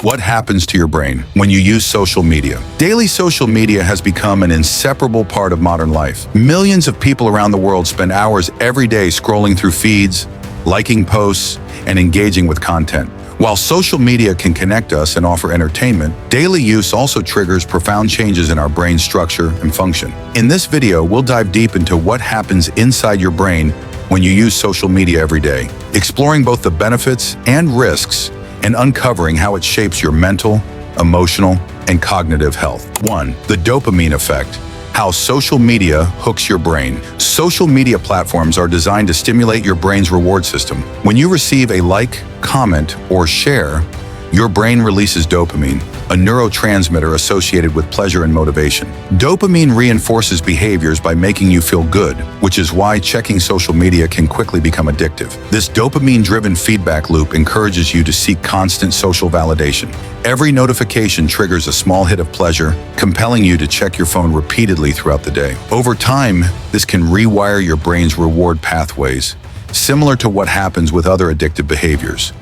What happens to your brain when you use social media? Daily social media has become an inseparable part of modern life. Millions of people around the world spend hours every day scrolling through feeds, liking posts, and engaging with content. While social media can connect us and offer entertainment, daily use also triggers profound changes in our brain structure and function. In this video, we'll dive deep into what happens inside your brain when you use social media every day, exploring both the benefits and risks and uncovering how it shapes your mental, emotional, and cognitive health. 1. The dopamine effect. How social media hooks your brain. Social media platforms are designed to stimulate your brain's reward system. When you receive a like, comment, or share, your brain releases dopamine, a neurotransmitter associated with pleasure and motivation. Dopamine reinforces behaviors by making you feel good, which is why checking social media can quickly become addictive. This dopamine-driven feedback loop encourages you to seek constant social validation. Every notification triggers a small hit of pleasure, compelling you to check your phone repeatedly throughout the day. Over time, this can rewire your brain's reward pathways, similar to what happens with other addictive behaviors.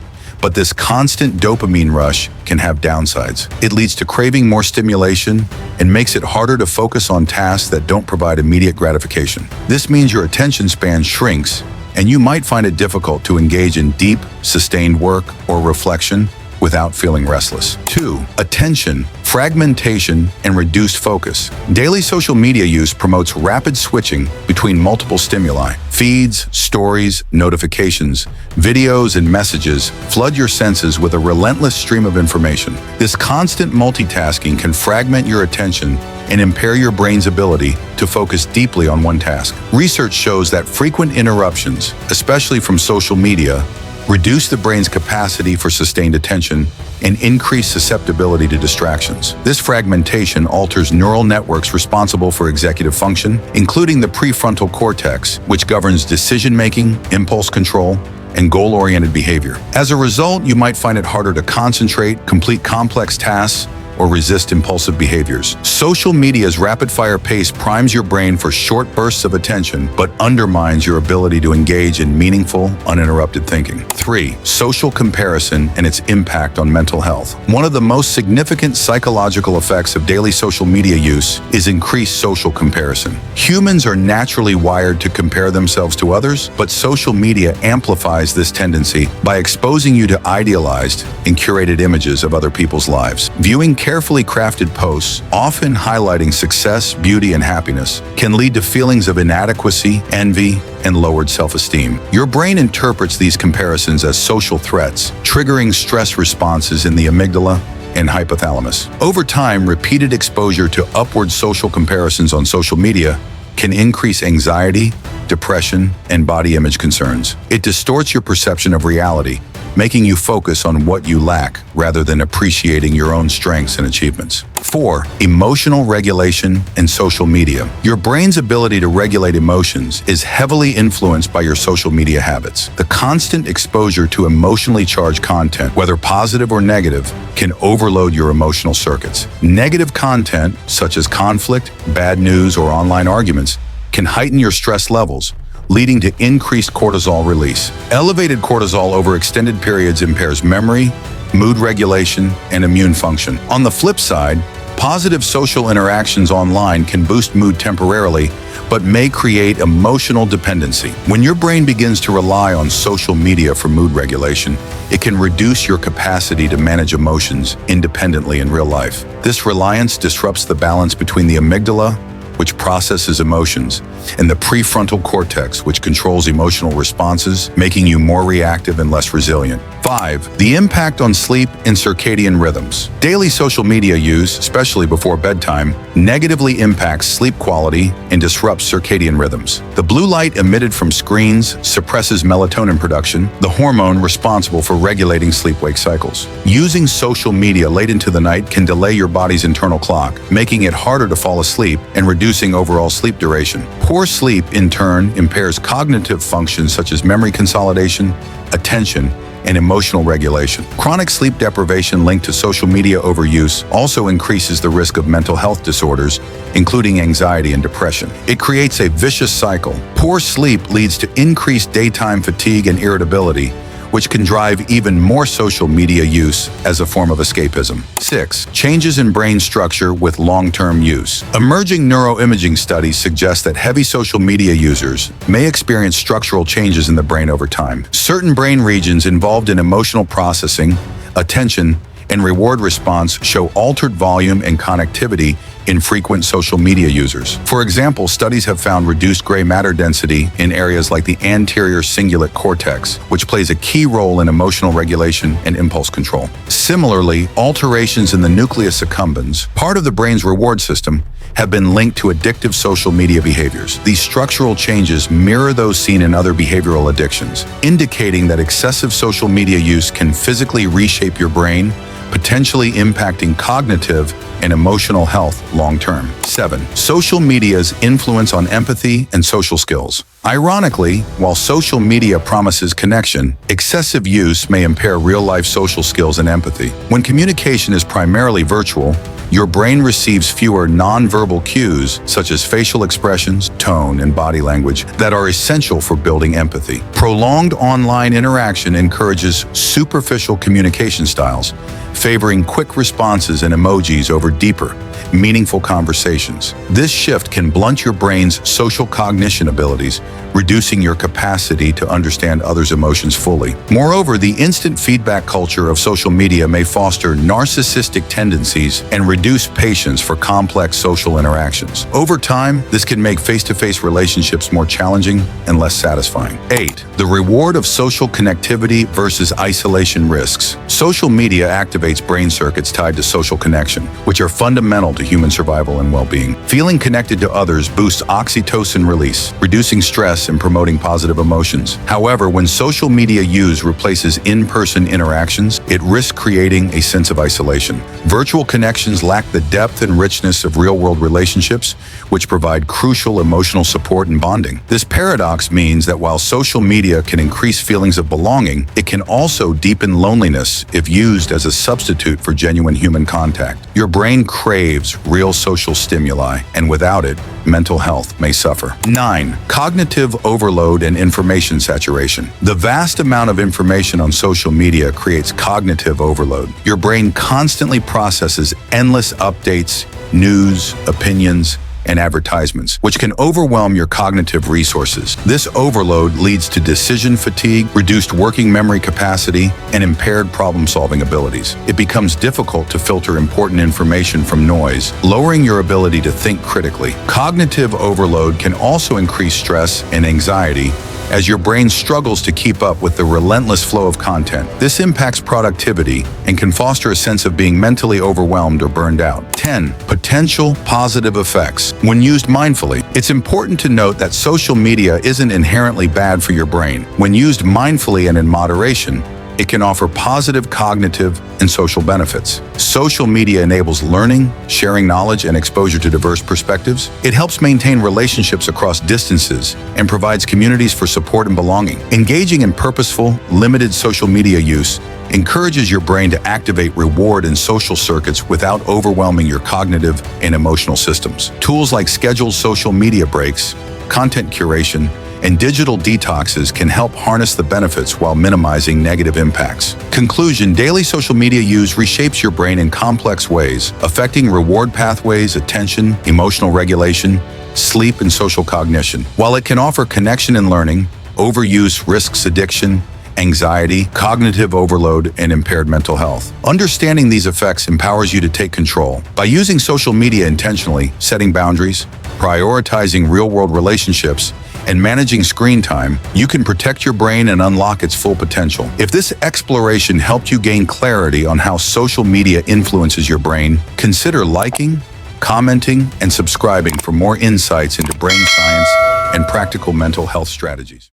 But this constant dopamine rush can have downsides. It leads to craving more stimulation and makes it harder to focus on tasks that don't provide immediate gratification. This means your attention span shrinks, and you might find it difficult to engage in deep, sustained work or reflection without feeling restless. 2. Attention, fragmentation, and reduced focus. Daily social media use promotes rapid switching between multiple stimuli. Feeds, stories, notifications, videos, and messages flood your senses with a relentless stream of information. This constant multitasking can fragment your attention and impair your brain's ability to focus deeply on one task. Research shows that frequent interruptions, especially from social media, reduce the brain's capacity for sustained attention and increase susceptibility to distractions. This fragmentation alters neural networks responsible for executive function, including the prefrontal cortex, which governs decision-making, impulse control, and goal-oriented behavior. As a result, you might find it harder to concentrate, complete complex tasks, or resist impulsive behaviors. Social media's rapid-fire pace primes your brain for short bursts of attention, but undermines your ability to engage in meaningful, uninterrupted thinking. 3. Social comparison and its impact on mental health. One of the most significant psychological effects of daily social media use is increased social comparison. Humans are naturally wired to compare themselves to others, but social media amplifies this tendency by exposing you to idealized and curated images of other people's lives. Viewing carefully crafted posts, often highlighting success, beauty, and happiness, can lead to feelings of inadequacy, envy, and lowered self-esteem. Your brain interprets these comparisons as social threats, triggering stress responses in the amygdala and hypothalamus. Over time, repeated exposure to upward social comparisons on social media can increase anxiety, depression, and body image concerns. It distorts your perception of reality, making you focus on what you lack rather than appreciating your own strengths and achievements. 4. Emotional regulation and social media. Your brain's ability to regulate emotions is heavily influenced by your social media habits. The constant exposure to emotionally charged content, whether positive or negative, can overload your emotional circuits. Negative content, such as conflict, bad news, or online arguments, can heighten your stress levels, leading to increased cortisol release. Elevated cortisol over extended periods impairs memory, mood regulation, and immune function. On the flip side, positive social interactions online can boost mood temporarily, but may create emotional dependency. When your brain begins to rely on social media for mood regulation, it can reduce your capacity to manage emotions independently in real life. This reliance disrupts the balance between the amygdala, which processes emotions, and the prefrontal cortex, which controls emotional responses, making you more reactive and less resilient. 5. The impact on sleep and circadian rhythms. Daily social media use, especially before bedtime, negatively impacts sleep quality and disrupts circadian rhythms. The blue light emitted from screens suppresses melatonin production, the hormone responsible for regulating sleep-wake cycles. Using social media late into the night can delay your body's internal clock, making it harder to fall asleep and reducing overall sleep duration. Poor sleep, in turn, impairs cognitive functions such as memory consolidation, attention, and emotional regulation. Chronic sleep deprivation linked to social media overuse also increases the risk of mental health disorders, including anxiety and depression. It creates a vicious cycle. Poor sleep leads to increased daytime fatigue and irritability, which can drive even more social media use as a form of escapism. 6. Changes in brain structure with long-term use. Emerging neuroimaging studies suggest that heavy social media users may experience structural changes in the brain over time. Certain brain regions involved in emotional processing, attention, and reward response show altered volume and connectivity in frequent social media users. For example, studies have found reduced gray matter density in areas like the anterior cingulate cortex, which plays a key role in emotional regulation and impulse control. Similarly, alterations in the nucleus accumbens, part of the brain's reward system, have been linked to addictive social media behaviors. These structural changes mirror those seen in other behavioral addictions, indicating that excessive social media use can physically reshape your brain, potentially impacting cognitive and emotional health long-term. 7. Social media's influence on empathy and social skills. Ironically, while social media promises connection, excessive use may impair real-life social skills and empathy. When communication is primarily virtual, your brain receives fewer non-verbal cues, such as facial expressions, tone, and body language, that are essential for building empathy. Prolonged online interaction encourages superficial communication styles, favoring quick responses and emojis over deeper, meaningful conversations. This shift can blunt your brain's social cognition abilities, reducing your capacity to understand others' emotions fully. Moreover, the instant feedback culture of social media may foster narcissistic tendencies and reduce patience for complex social interactions. Over time, this can make face-to-face relationships more challenging and less satisfying. 8. The reward of social connectivity versus isolation risks. Social media activates brain circuits tied to social connection, which are fundamental to human survival and well-being. Feeling connected to others boosts oxytocin release, reducing stress and promoting positive emotions. However, when social media use replaces in-person interactions, it risks creating a sense of isolation. Virtual connections lack the depth and richness of real-world relationships, which provide crucial emotional support and bonding. This paradox means that while social media can increase feelings of belonging, it can also deepen loneliness if used as a substitute for genuine human contact. Your brain craves real social stimuli, and without it, mental health may suffer. 9. Cognitive overload and information saturation. The vast amount of information on social media creates cognitive overload. Your brain constantly processes endless updates, news, opinions, and advertisements, which can overwhelm your cognitive resources. This overload leads to decision fatigue, reduced working memory capacity, and impaired problem-solving abilities. It becomes difficult to filter important information from noise, lowering your ability to think critically. Cognitive overload can also increase stress and anxiety, as your brain struggles to keep up with the relentless flow of content. This impacts productivity and can foster a sense of being mentally overwhelmed or burned out. 10. Potential positive effects. When used mindfully, it's important to note that social media isn't inherently bad for your brain. When used mindfully and in moderation, it can offer positive cognitive and social benefits. Social media enables learning, sharing knowledge, and exposure to diverse perspectives. It helps maintain relationships across distances and provides communities for support and belonging. Engaging in purposeful, limited social media use encourages your brain to activate reward and social circuits without overwhelming your cognitive and emotional systems. Tools like scheduled social media breaks, content curation, and digital detoxes can help harness the benefits while minimizing negative impacts. Conclusion: daily social media use reshapes your brain in complex ways, affecting reward pathways, attention, emotional regulation, sleep, and social cognition. While it can offer connection and learning, overuse risks addiction, anxiety, cognitive overload, and impaired mental health. Understanding these effects empowers you to take control. By using social media intentionally, setting boundaries, prioritizing real-world relationships, and managing screen time, you can protect your brain and unlock its full potential. If this exploration helped you gain clarity on how social media influences your brain, consider liking, commenting, and subscribing for more insights into brain science and practical mental health strategies.